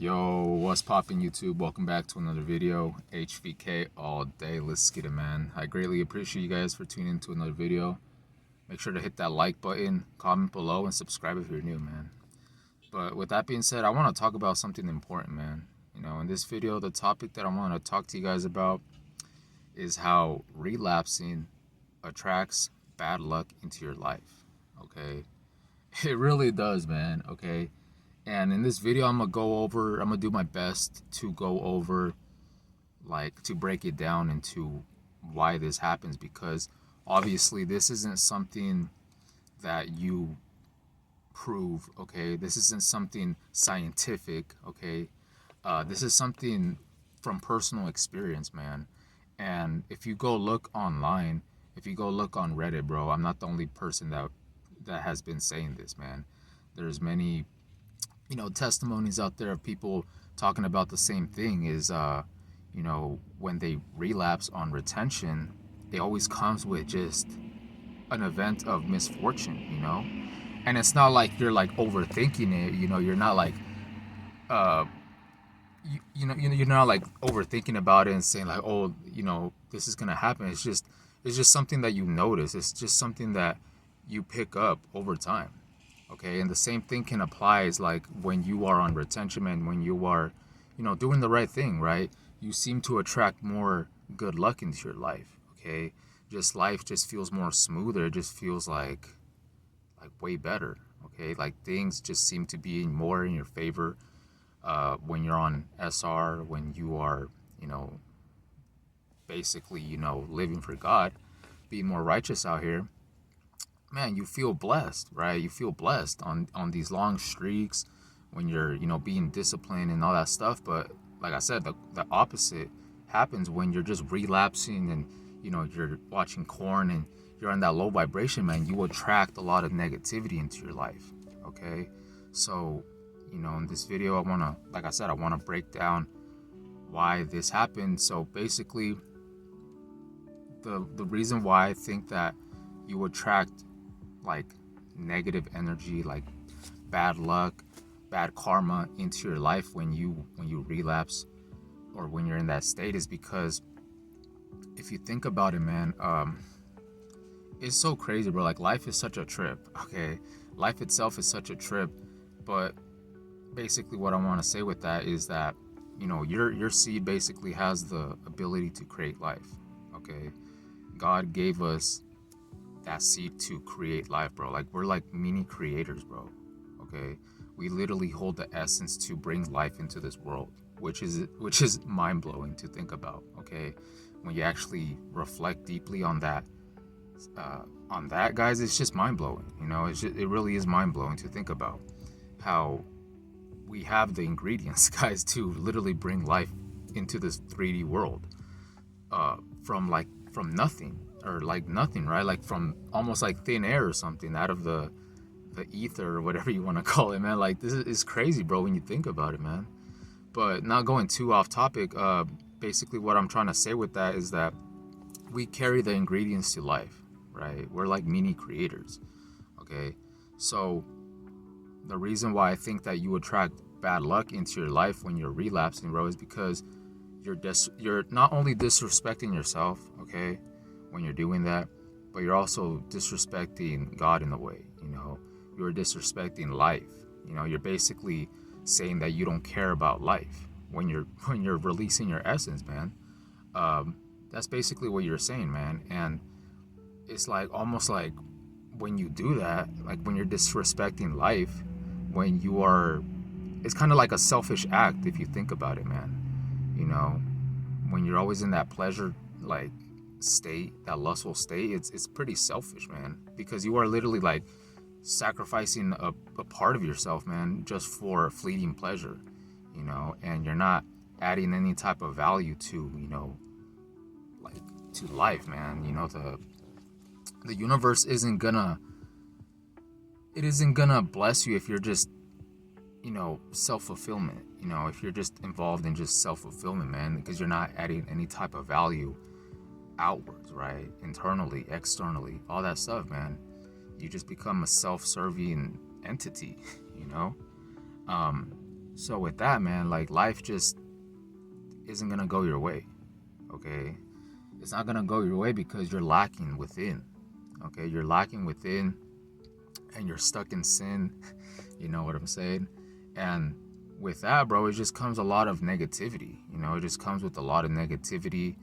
Yo, what's poppin' YouTube? Welcome back to another video. HVK all day. Let's get it, man. I greatly appreciate you guys for tuning into another video. Make sure to hit that like button, comment below, and subscribe if you're new, man. But with that being said, I want to talk about something important, man. In this video, the topic that I want to talk to you guys about is how relapsing attracts bad luck into your life. Okay? It really does, man. Okay? And in this video, I'm gonna do my best to go over, to break it down into why this happens, because obviously this isn't something that you prove, okay? This isn't something scientific, okay? This is something from personal experience, man. And if you go look online, if you go look on Reddit, bro, I'm not the only person that has been saying this, man. There's many testimonies out there of people talking about the same thing is when they relapse on retention, it always comes with just an event of misfortune. And it's not like you're like overthinking it. You're not like uh you're not like overthinking about it and saying like, oh, this is gonna happen. It's just something that you notice. It's just something that you pick up over time. Okay, and the same thing can apply is like when you are on retention and when you are, doing the right thing, right? You seem to attract more good luck into your life. Okay, just life just feels more smoother. It just feels like way better. Okay, like things just seem to be more in your favor when you're on SR, when you are, basically, living for God, being more righteous out here. Man, you feel blessed, right? You feel blessed on these long streaks when you're, being disciplined and all that stuff. But like I said, the opposite happens when you're just relapsing and, you're watching corn and you're on that low vibration, man. You attract a lot of negativity into your life, okay? So, in this video, like I said, I want to break down why this happened. So basically, the reason why I think that you attract like negative energy, like bad luck, bad karma into your life when you relapse or when you're in that state is because if you think about it, man, it's so crazy, bro. Like life is such a trip. Okay, life itself is such a trip. But basically what I want to say with that is that your seed basically has the ability to create life. Okay, God gave us that seed to create life, bro. Like we're like mini creators, bro. Okay, we literally hold the essence to bring life into this world, which is mind-blowing to think about. Okay, when you actually reflect deeply on that, guys, it's just mind-blowing. It really is mind-blowing to think about how we have the ingredients guys to literally bring life into this 3D world from nothing, or like nothing, right? Like from almost like thin air or something, out of the ether or whatever you want to call it, man. Like this is crazy, bro, when you think about it, man. But not going too off topic, basically what I'm trying to say with that is that we carry the ingredients to life, right? We're like mini creators. Okay, so the reason why I think that you attract bad luck into your life when you're relapsing, bro, is because you're not only disrespecting yourself, okay, when you're doing that, but you're also disrespecting God in a way. You're disrespecting life. You're basically saying that you don't care about life when you're releasing your essence, man. That's basically what you're saying, man. And it's like almost like when you do that, like when you're disrespecting life, when you are, it's kind of like a selfish act if you think about it, man. When you're always in that pleasure like state, that lustful state, it's pretty selfish, man, because you are literally like sacrificing a part of yourself, man, just for fleeting pleasure, and you're not adding any type of value to, like to life, man. The universe isn't gonna bless you if you're just self-fulfillment, if you're just involved in just self-fulfillment, man, because you're not adding any type of value outwards, right? Internally, externally, all that stuff, man. You just become a self-serving entity, um So with that, man, like life just isn't gonna go your way. Okay, it's not gonna go your way because you're lacking within. Okay, you're lacking within, and you're stuck in sin. You know what I'm saying? And with that, bro, it just comes a lot of negativity. You know, it just comes with a lot of negativity.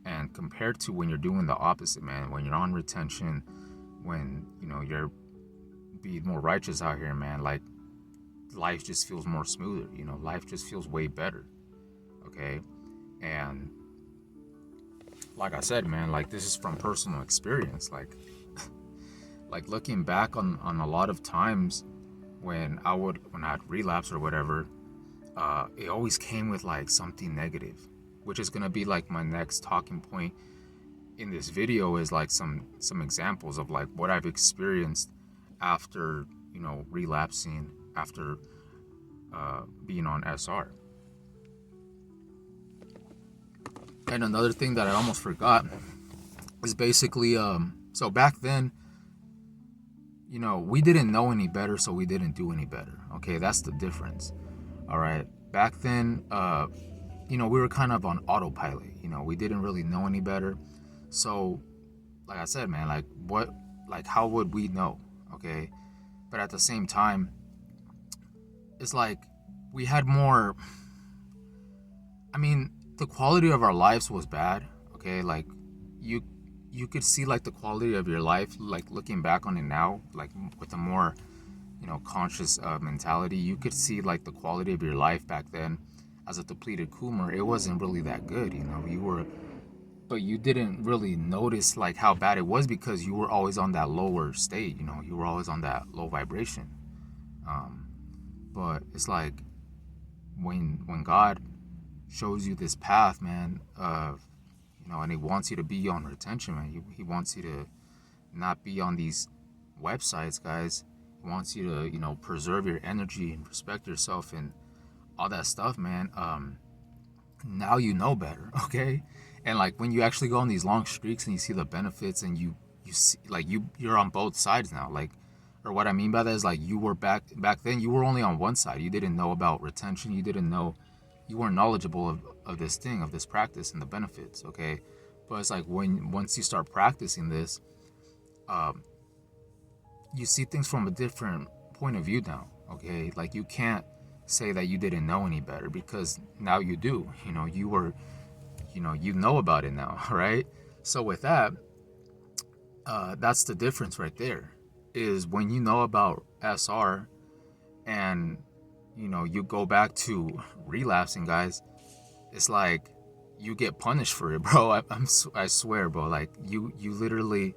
And compared to when you're doing the opposite, man, when you're on retention, when, you know, you're being more righteous out here, man, like life just feels more smoother. You know, life just feels way better. Okay. And like I said, man, like this is from personal experience. Like looking back on a lot of times when I'd relapse or whatever, it always came with like something negative, which is gonna be like my next talking point in this video, is like some examples of like what I've experienced after, you know, relapsing, after being on SR. And another thing that I almost forgot is basically so back then, you know, we didn't know any better, so we didn't do any better. Okay, that's the difference. All right, back then, you know, we were kind of on autopilot. You know, we didn't really know any better. So, like I said, man, like how would we know? Okay, but at the same time, it's like we had more. I mean, the quality of our lives was bad. Okay, like you you could see like the quality of your life, like looking back on it now, like with a more, you know, conscious mentality, you could see like the quality of your life back then as a depleted Coomer. It wasn't really that good, you know. But you didn't really notice like how bad it was because you were always on that lower state, you know. You were always on that low vibration. Um, but it's like when God shows you this path, man, you know, and He wants you to be on retention, man. He wants you to not be on these websites, guys. He wants you to, you know, preserve your energy and respect yourself and all that stuff, man. Now you know better, okay? And like when you actually go on these long streaks and you see the benefits, and you see like you're on both sides now, like, or what I mean by that is like you were back then you were only on one side. You didn't know about retention. You didn't know, you weren't knowledgeable of this thing, of this practice and the benefits, okay? But it's like once you start practicing this, um, you see things from a different point of view now, okay? Like you can't say that you didn't know any better because now you do. You know, you know about it now, right? So with that, that's the difference right there. Is when you know about SR and, you know, you go back to relapsing, guys, it's like you get punished for it, bro. I swear, bro. Like you literally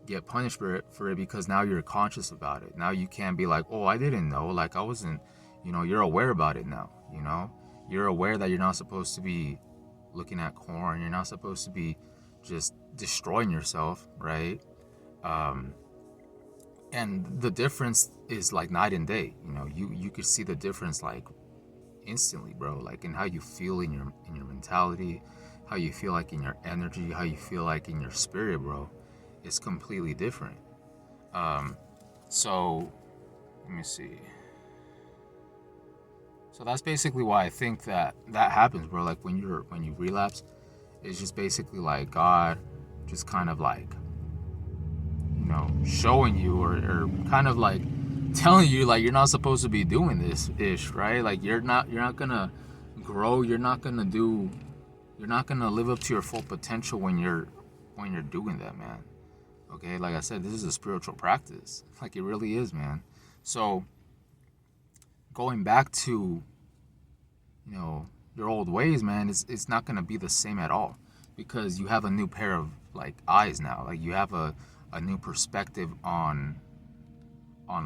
get punished for it because now you're conscious about it. Now you can't be like, oh, I didn't know. Like I wasn't, you know, you're aware about it now. You know, you're aware that you're not supposed to be looking at corn. You're not supposed to be just destroying yourself, right? Um, and the difference is like night and day. You know, you could see the difference like instantly, bro. Like in how you feel in your mentality, how you feel like in your energy, how you feel like in your spirit, bro. It's completely different. So let me see. So that's basically why I think that happens, bro. Like when you relapse, it's just basically like God just kind of like, you know, showing you or kind of like telling you like you're not supposed to be doing this ish, right? Like you're not gonna grow, you're not gonna live up to your full potential when you're doing that, man. Okay, like I said, this is a spiritual practice. Like it really is, man. So going back to, you know, your old ways, man, it's not gonna be the same at all because you have a new pair of like eyes now. Like you have a new perspective on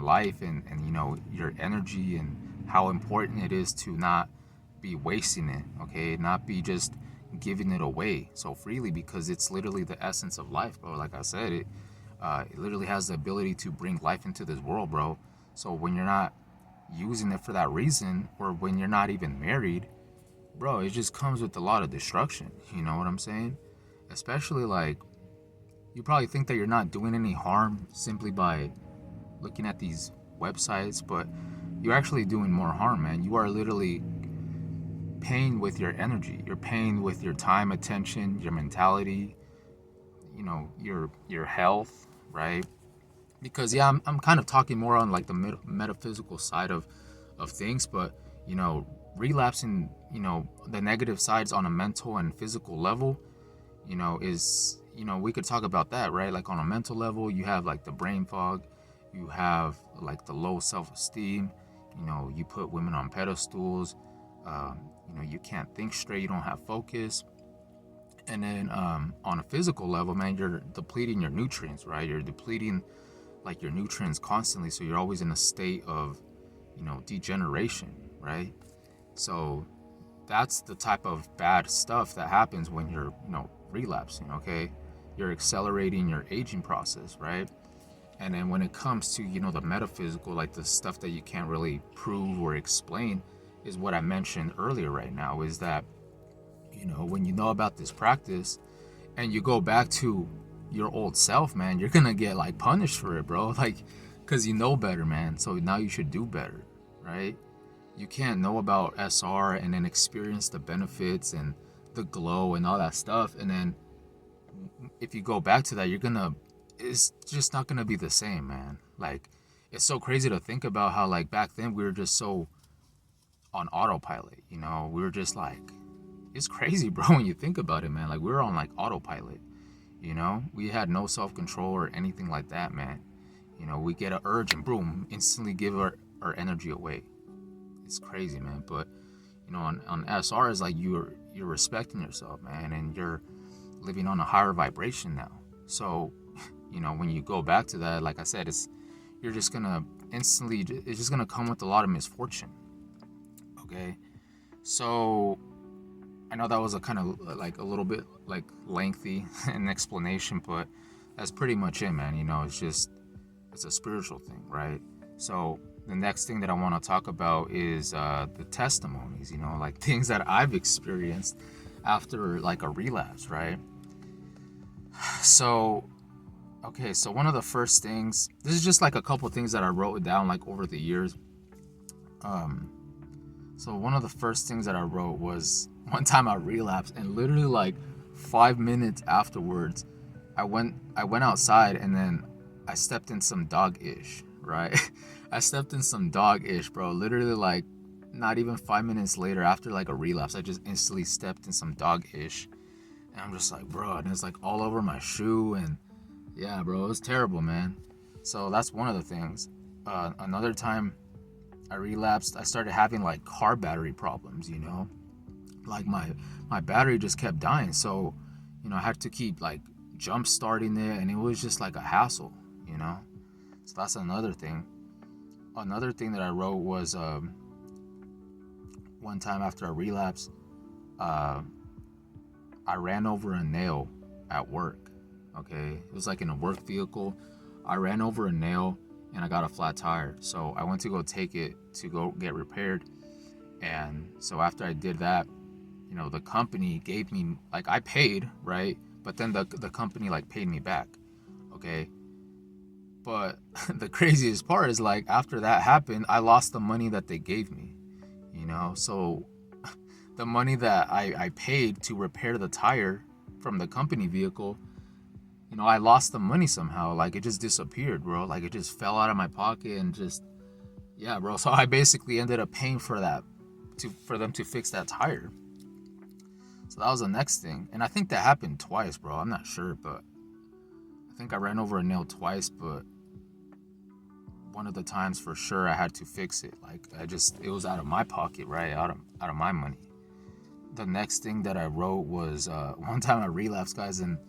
life and you know, your energy and how important it is to not be wasting it, okay? Not be just giving it away so freely because it's literally the essence of life, bro. Like I said, it literally has the ability to bring life into this world, bro. So when you're not using it for that reason, or when you're not even married, bro, it just comes with a lot of destruction. You know what I'm saying? Especially like, you probably think that you're not doing any harm simply by looking at these websites, but you're actually doing more harm, man. You are literally paying with your energy. You're paying with your time, attention, your mentality, your health, right? Because yeah, I'm kind of talking more on like the metaphysical side of things, but relapsing, the negative sides on a mental and physical level, is, we could talk about that, right? Like on a mental level, you have like the brain fog, you have like the low self-esteem, you put women on pedestals, you can't think straight, you don't have focus. And then on a physical level, man, you're depleting your nutrients, right? You're depleting like your nutrients constantly, so you're always in a state of degeneration, right? So that's the type of bad stuff that happens when you're relapsing. Okay, you're accelerating your aging process, right? And then when it comes to the metaphysical, like the stuff that you can't really prove or explain, is what I mentioned earlier. Right now is that when you know about this practice and you go back to your old self, man, you're gonna get like punished for it, bro. Like, because you know better, man. So now you should do better, right? You can't know about SR and then experience the benefits and the glow and all that stuff. And then if you go back to that, it's just not gonna be the same, man. Like, it's so crazy to think about how like back then we were just so on autopilot, we were just like, it's crazy, bro, when you think about it, man. Like, we were on like autopilot. We had no self-control or anything like that, man. We get an urge and boom, instantly give our energy away. It's crazy, man. But on SR is like you're respecting yourself, man, and you're living on a higher vibration now. So when you go back to that, like I said, you're just gonna instantly, it's just gonna come with a lot of misfortune. Okay, so I know that was a kind of like a little bit like lengthy an explanation, but that's pretty much it, man. It's a spiritual thing, right? So the next thing that I want to talk about is the testimonies, like things that I've experienced after like a relapse, right? So, okay, so one of the first things, this is just like a couple things that I wrote down like over the years. So one of the first things that I wrote was one time I relapsed, and literally like 5 minutes afterwards, I went outside and then I stepped in some dog-ish, right? I stepped in some dog-ish, bro. Literally like not even 5 minutes later, after like a relapse, I just instantly stepped in some dog-ish. And I'm just like, bro, and it's like all over my shoe, and yeah, bro, it was terrible, man. So that's one of the things. Another time I relapsed, I started having like car battery problems, like my battery just kept dying. So, I had to keep like jump starting it, and it was just like a hassle, So that's another thing. Another thing that I wrote was one time after a relapse, I ran over a nail at work. Okay, it was like in a work vehicle. I ran over a nail and I got a flat tire. So I went to go take it to go get repaired. And so after I did that, the company gave me, like, I paid, right? But then the company like paid me back. Okay. But the craziest part is like after that happened, I lost the money that they gave me, So the money that I paid to repair the tire from the company vehicle, I lost the money somehow. Like, it just disappeared, bro. Like, it just fell out of my pocket and just, yeah, bro. So I basically ended up paying for that, for them to fix that tire. So that was the next thing. And I think that happened twice, bro. I'm not sure, but I think I ran over a nail twice, but one of the times for sure I had to fix it. Like, it was out of my pocket, right? Out of my money. The next thing that I wrote was one time I relapsed, guys, and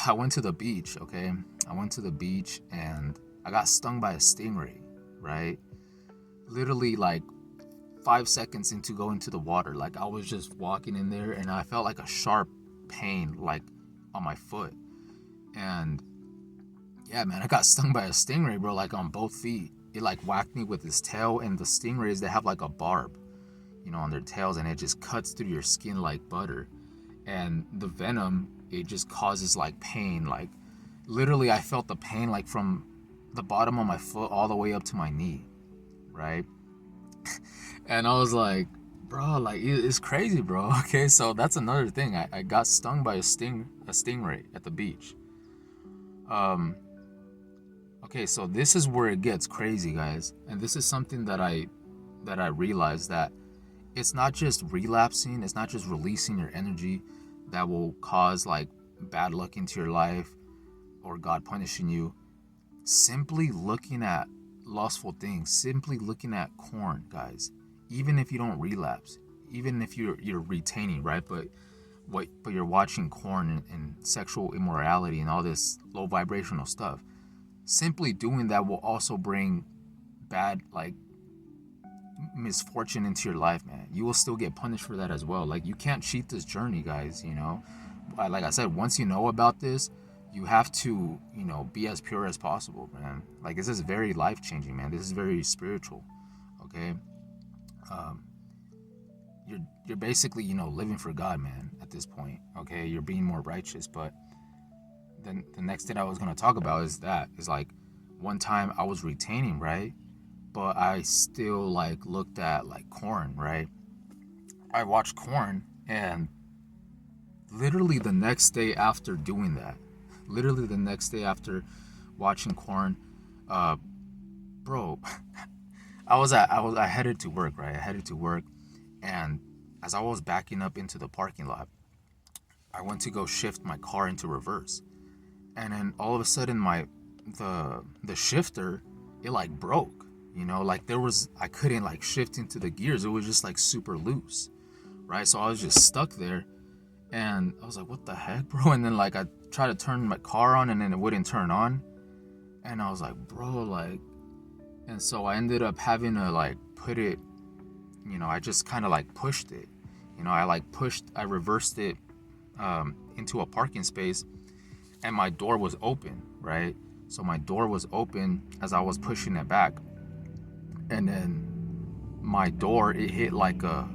I went to the beach, okay? I went to the beach and I got stung by a stingray, right? Literally like 5 seconds into going to the water, like I was just walking in there and I felt like a sharp pain like on my foot. And yeah, man, I got stung by a stingray, bro, like on both feet. It like whacked me with its tail, and the stingrays, they have like a barb, on their tails, and it just cuts through your skin like butter. And the venom, it just causes like pain. Like, literally I felt the pain like from the bottom of my foot all the way up to my knee. right? And I was like, bro, like it's crazy, bro. Okay, so that's another thing. I got stung by a stingray at the beach. Um, okay, so this is where it gets crazy, guys. And this is something that I realized, that it's not just relapsing, it's not just releasing your energy that will cause like bad luck into your life or God punishing you. Simply looking at lustful things, simply looking at corn, guys, even if you don't relapse, even if you're retaining, right? But you're watching corn and sexual immorality and all this low vibrational stuff. Simply doing that will also bring bad like misfortune into your life, man. You will still get punished for that as well. Like, you can't cheat this journey, guys, you know. Like I said, once you know about this, you have to, be as pure as possible, man. Like, this is very life changing, man. This is very spiritual. Okay. um you're basically, living for God, man, at this point. Okay, you're being more righteous. But then the next thing I was going to talk about is like, one time I was retaining, right? But I still like looked at like corn, right? I watched corn, and literally the next day after doing that, literally the next day after watching corn, uh, bro, I headed to work, right? I headed to work, and as I was backing up into the parking lot, I went to go shift my car into reverse, and then all of a sudden the shifter, it like broke, like I couldn't like shift into the gears. It was just like super loose, right? So I was just stuck there, and I was like, what the heck, bro? And then like I tried to turn my car on, and then it wouldn't turn on, and I was like, bro, like, and so I ended up having to like put it, I just kind of like pushed it, I reversed it into a parking space, and my door was open, right? So my door was open as I was pushing it back, and then my door, it hit like a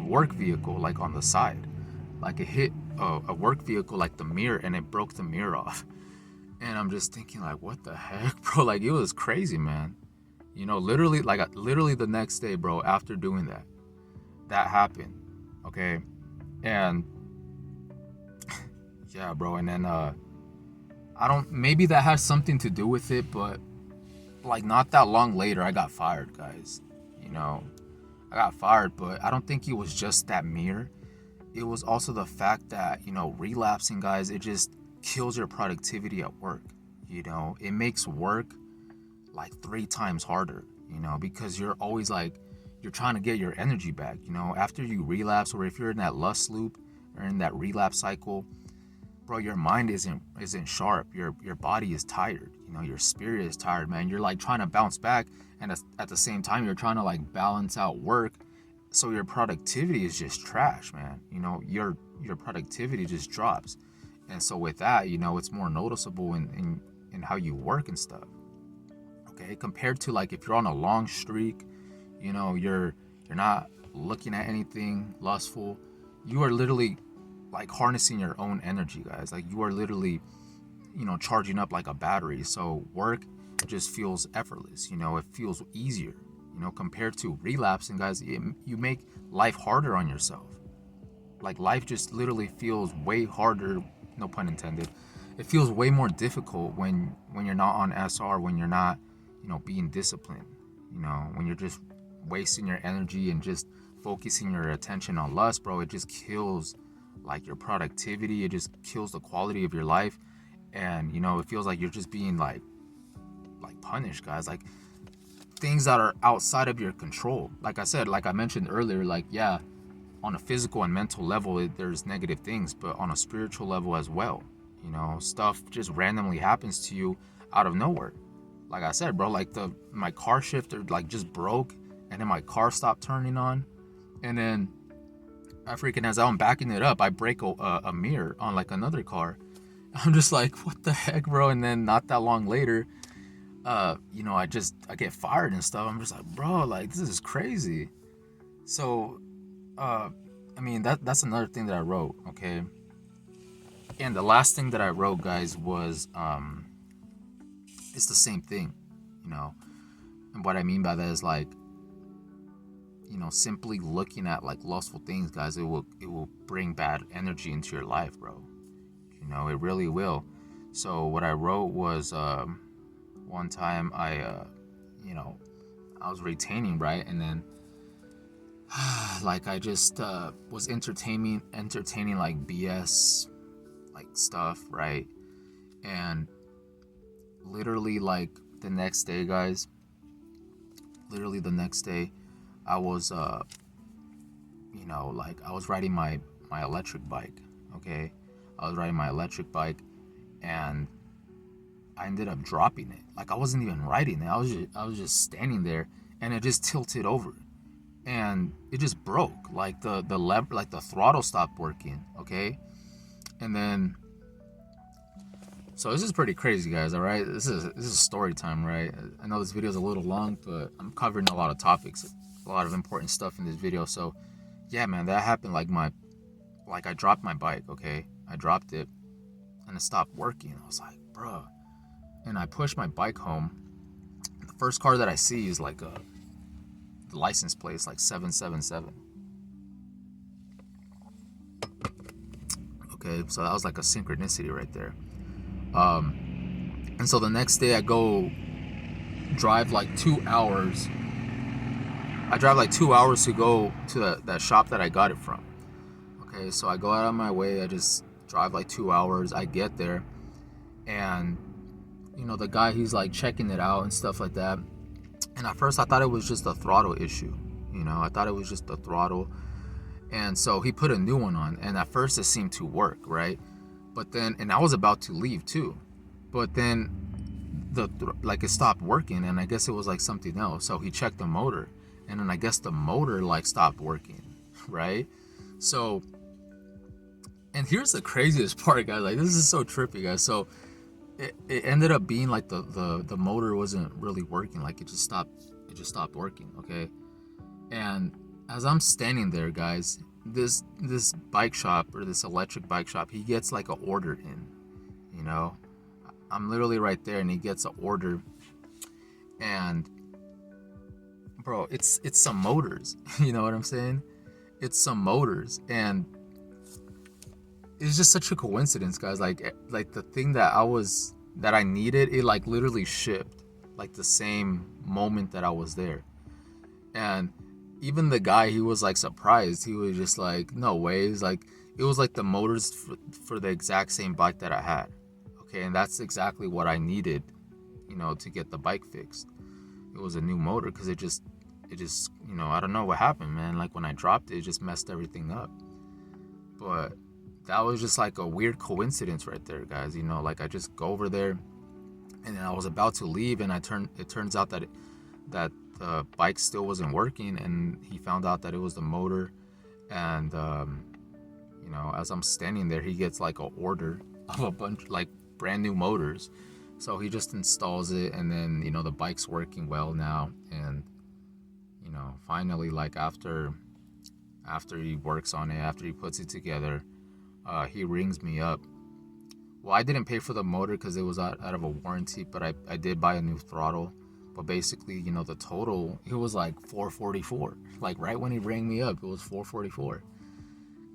work vehicle, like on the side, like it hit a work vehicle, like the mirror, and it broke the mirror off. And I'm just thinking, like, what the heck, bro? Like, it was crazy, man. Literally, literally the next day, bro, after doing that happened. Okay. And yeah, bro. And then I don't, maybe that has something to do with it, but like not that long later, I got fired, guys. I got fired, but I don't think it was just that mirror. It was also the fact that, relapsing, guys, it just kills your productivity at work. It makes work like 3 times harder, because you're always like, you're trying to get your energy back, after you relapse, or if you're in that lust loop or in that relapse cycle, bro, your mind isn't sharp. Your body is tired. Your spirit is tired, man. You're like trying to bounce back, and at the same time, you're trying to like balance out work. So your productivity is just trash, man. Your productivity just drops, and so with that, it's more noticeable in how you work and stuff. Okay, compared to like if you're on a long streak, you're not looking at anything lustful. You are literally like harnessing your own energy, guys. Like, you are literally, charging up like a battery. So work just feels effortless. It feels easier. Compared to relapsing, guys, you make life harder on yourself. Like, life just literally feels way harder. No pun intended. It feels way more difficult when you're not on SR, when you're not, being disciplined. When you're just wasting your energy and just focusing your attention on lust, bro. It just kills like your productivity. It just kills the quality of your life, and it feels like you're just being like punished, guys. Like, things that are outside of your control. Like I said, like I mentioned earlier, like, yeah, on a physical and mental level, there's negative things, but on a spiritual level as well. Stuff just randomly happens to you out of nowhere. Like I said, bro, like my car shifter like just broke, and then my car stopped turning on, and then as I'm backing it up, I break a mirror on like another car. I'm just like, what the heck, bro? And then not that long later, I get fired and stuff. I'm just like, bro, like, this is crazy. So, I mean, that's another thing that I wrote, okay? And the last thing that I wrote, guys, was it's the same thing, you know. And what I mean by that is like, simply looking at like lustful things, guys, it will bring bad energy into your life, bro. It really will. So what I wrote was, one time I was retaining, right? And then like I just was entertaining like BS like stuff, right? And literally like the next day, guys, I was like I was riding my electric bike, okay? I was riding my electric bike, and I ended up dropping it. Like I wasn't even riding it. I was just standing there, and it just tilted over, and it just broke. Like the lever, like the throttle stopped working, okay? And then, so this is pretty crazy, guys. All right, this is story time, right? I know this video is a little long, but I'm covering a lot of topics, a lot of important stuff in this video. So yeah, man, that happened. Like I dropped my bike, okay? I dropped it, and it stopped working. I was like, bruh. And I pushed my bike home. The first car that I see is like the license plate is like 777. Okay, so that was like a synchronicity right there. And so the next day I go drive like 2 hours. I drive like 2 hours to go to that shop that I got it from. Okay, so I go out of my way. I just drive like 2 hours. I get there, and the guy, he's like checking it out and stuff like that. And at first I thought it was just a throttle issue. I thought it was just the throttle. And so he put a new one on, and at first it seemed to work, right? But then, and I was about to leave too, but then like it stopped working, and I guess it was like something else. So he checked the motor, and then I guess the motor like stopped working, right? So, and here's the craziest part, guys. Like, this is so trippy, guys. So it ended up being like the motor wasn't really working. Like it just stopped working, okay? And as I'm standing there, guys, this bike shop, or this electric bike shop, he gets like an order in. I'm literally right there, and he gets an order, and bro, it's some motors. You know what I'm saying? It's some motors, and it's just such a coincidence, guys. Like the thing that I needed, it like literally shipped like the same moment that I was there. And even the guy, he was like surprised. He was just like, no way. It's like, it was like the motors for the exact same bike that I had. Okay, and that's exactly what I needed, to get the bike fixed. It was a new motor, because it just I don't know what happened, man. Like when I dropped it, it just messed everything up. But that was just like a weird coincidence right there, guys. Like I just go over there, and then I was about to leave, and it turns out that the bike still wasn't working, and he found out that it was the motor. And as I'm standing there, he gets like an order of a bunch like brand new motors. So he just installs it, and then the bike's working well now. And finally, like after he works on it, after he puts it together, he rings me up. Well, I didn't pay for the motor because it was out of a warranty, but I did buy a new throttle. But basically, the total, it was like $444. Like right when he rang me up, it was $444.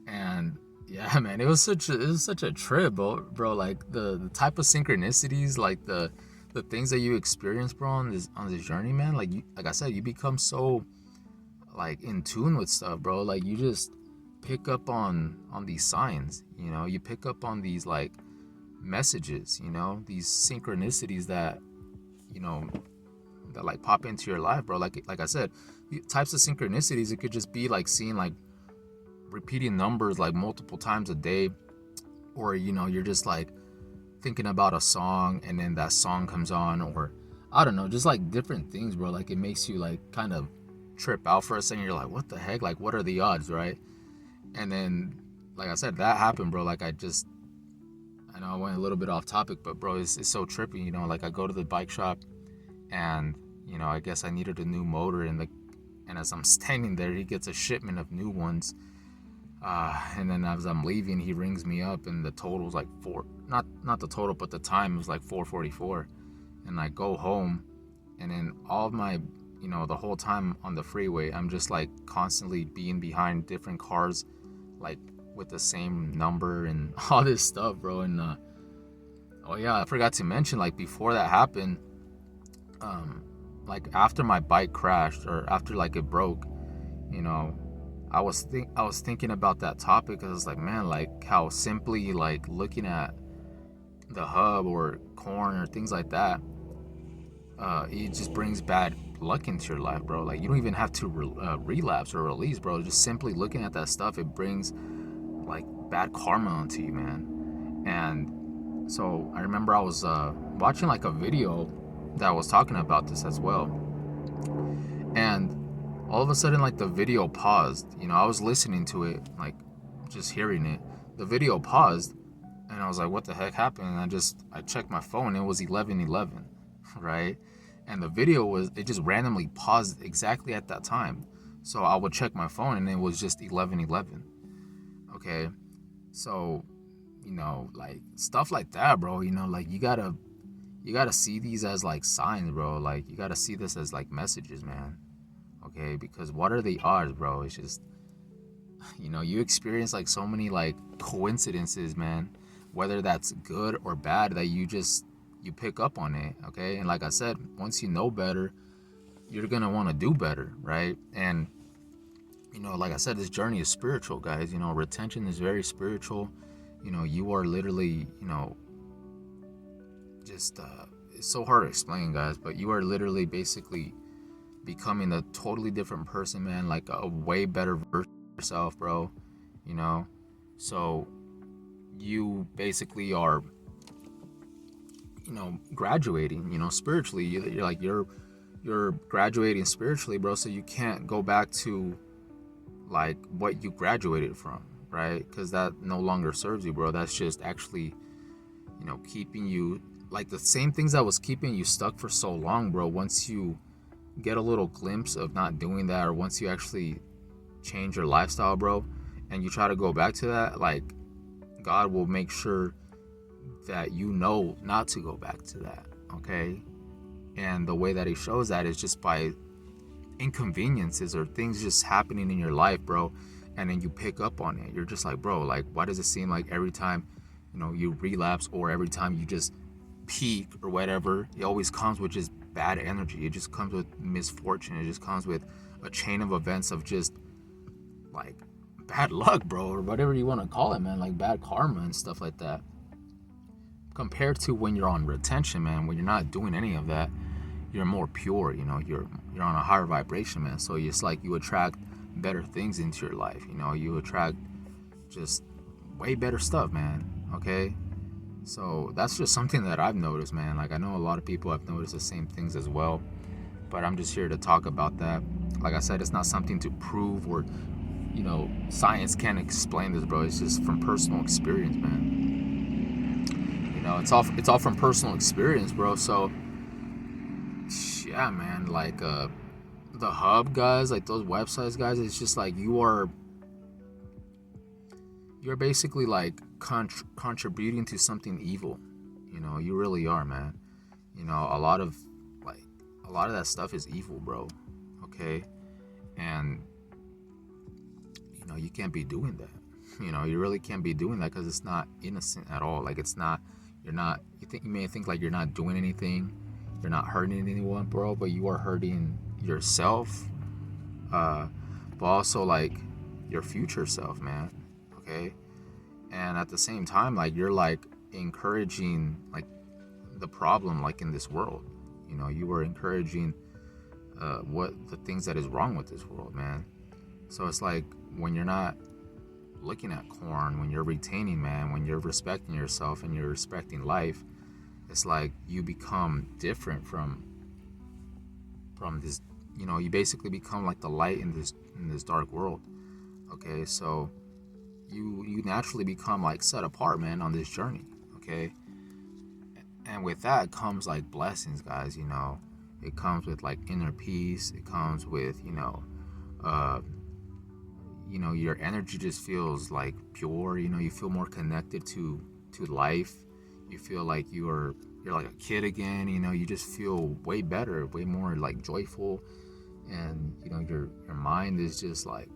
And yeah, man, it was such a trip, bro. Like the type of synchronicities, like the things that you experience, bro, on this journey, man. Like I said, you become so like in tune with stuff, bro. Like you just pick up on these signs. You pick up on these like messages. These synchronicities that that like pop into your life, bro. Like I said, types of synchronicities, it could just be like seeing like repeating numbers like multiple times a day, or you're just like thinking about a song, and then that song comes on, or I don't know, just like different things, bro. Like it makes you like kind of trip out for a second. You're like, what the heck? Like, what are the odds, right? And then, like I said, that happened, bro. Like I know I went a little bit off topic, but bro, it's so trippy. Like I go to the bike shop, and I guess I needed a new motor, and as I'm standing there, he gets a shipment of new ones. And then as I'm leaving, he rings me up, and the total was like not the total, but the time was like $444. And I go home, And then all of my, the whole time on the freeway, I'm just like constantly being behind different cars, like with the same number and all this stuff, bro. And oh yeah, I forgot to mention, like before that happened, like after my bike crashed or after like it broke, you know, I was thinking about that topic. I was like, man, like how simply like looking at the hub or corn or things like that, it just brings bad luck into your life, bro. Like you don't even have to relapse or release, bro. Just simply looking at that stuff, it brings like bad karma onto you, man. And so I remember I was watching like a video that was talking about this as well, and all of a sudden like the video paused. I was listening to it, like just hearing it. The video paused, and I was like, what the heck happened? And I checked my phone. It was 11:11, right? And the video it just randomly paused exactly at that time. So I would check my phone, and it was just 11:11. Okay, so like stuff like that, bro. Like you gotta see these as like signs, bro. Like you gotta see this as like messages, man. Okay, because what are the odds, bro? It's just you experience like so many like coincidences, man, whether that's good or bad, that you pick up on it. Okay, and like I said, once you know better, you're gonna want to do better, right? And like I said, this journey is spiritual, guys. Retention is very spiritual. You are literally just it's so hard to explain, guys, but you are literally basically becoming a totally different person, man, like a way better version of yourself, bro. So you basically are graduating spiritually. You're graduating spiritually, bro, so you can't go back to like what you graduated from, right? Because that no longer serves you, bro. That's just actually keeping you like the same things that was keeping you stuck for so long, bro. Once you get a little glimpse of not doing that, or once you actually change your lifestyle, bro, and you try to go back to that, like God will make sure that not to go back to that. Okay, and the way that he shows that is just by inconveniences or things just happening in your life, bro, and then you pick up on it. You're just like, bro, like why does it seem like every time you relapse, or every time you just peak or whatever, it always comes with just bad energy? It just comes with misfortune. It just comes with a chain of events of just like bad luck, bro, or whatever you want to call it, man, like bad karma and stuff like that. Compared to when you're on retention, man, when you're not doing any of that, you're more pure. You're on a higher vibration, man. So it's like you attract better things into your life. You attract just way better stuff, man. Okay, so that's just something that I've noticed, man. Like I know a lot of people have noticed the same things as well, but I'm just here to talk about that. Like I said, it's not something to prove, or science can't explain this, bro. It's just from personal experience, man. It's all from personal experience, bro. So yeah, man, like the hub guys, like those websites, guys, it's just like you're basically like contributing to something evil. You really are, man. A lot of that stuff is evil, bro. Okay, and you can't be doing that. You really can't be doing that, because it's not innocent at all. Like it's not. You may think like you're not doing anything, you're not hurting anyone, bro, but you are hurting yourself, but also like your future self, man. Okay, and at the same time, like you're like encouraging like the problem, like in this world. You are encouraging what the things that is wrong with this world, man. So it's like when you're not looking at corn, when you're retaining, man, when you're respecting yourself and you're respecting life, it's like you become different from this. You basically become like the light in this dark world. Okay, so you naturally become like set apart, man, on this journey. Okay, and with that comes like blessings, guys. It comes with like inner peace. It comes with your energy just feels like pure. You feel more connected to life. You feel like you are you're like a kid again. You know, you just feel way better, way more like joyful, and you know your mind is just like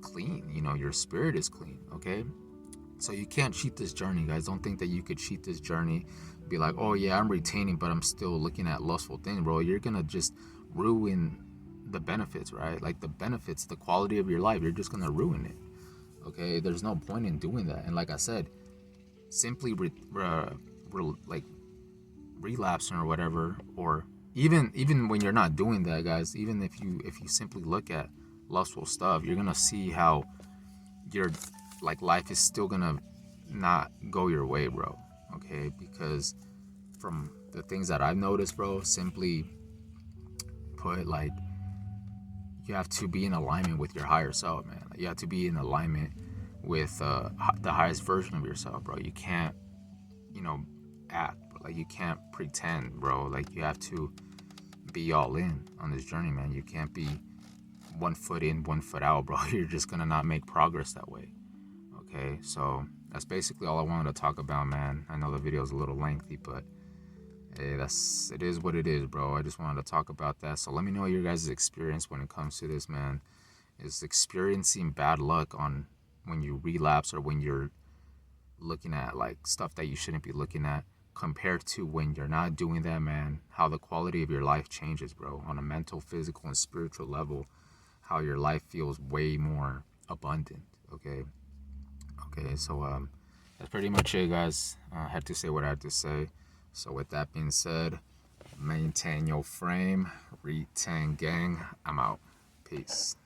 clean. You know, your spirit is clean. Okay, so you can't cheat this journey, guys. Don't think that you could cheat this journey. Be like, oh yeah, I'm retaining, but I'm still looking at lustful things, bro. You're gonna just ruin the benefits, right? Like the benefits, the quality of your life. You're just gonna ruin it. Okay, there's no point in doing that. And like I said, simply like relapsing or whatever, or even when you're not doing that, guys. Even if you simply look at lustful stuff, you're gonna see how your like life is still gonna not go your way, bro. Okay, because from the things that I've noticed, bro, simply put, like you have to be in alignment with your higher self, man. Like, you have to be in alignment with the highest version of yourself, bro. You can't, you know, act like you can't pretend, bro. Like you have to be all in on this journey, man. You can't be 1 foot in, 1 foot out, bro. You're just gonna not make progress that way. Okay, so that's basically all I wanted to talk about, man. I know the video is a little lengthy, but hey, it is what it is, bro. I just wanted to talk about that. So let me know your guys' experience when it comes to this, man. Is experiencing bad luck on when you relapse or when you're looking at like stuff that you shouldn't be looking at compared to when you're not doing that, man. How the quality of your life changes, bro, on a mental, physical, and spiritual level. How your life feels way more abundant. Okay, so that's pretty much it, guys. I had to say what I had to say. So with that being said, maintain your frame, retain gang. I'm out. Peace.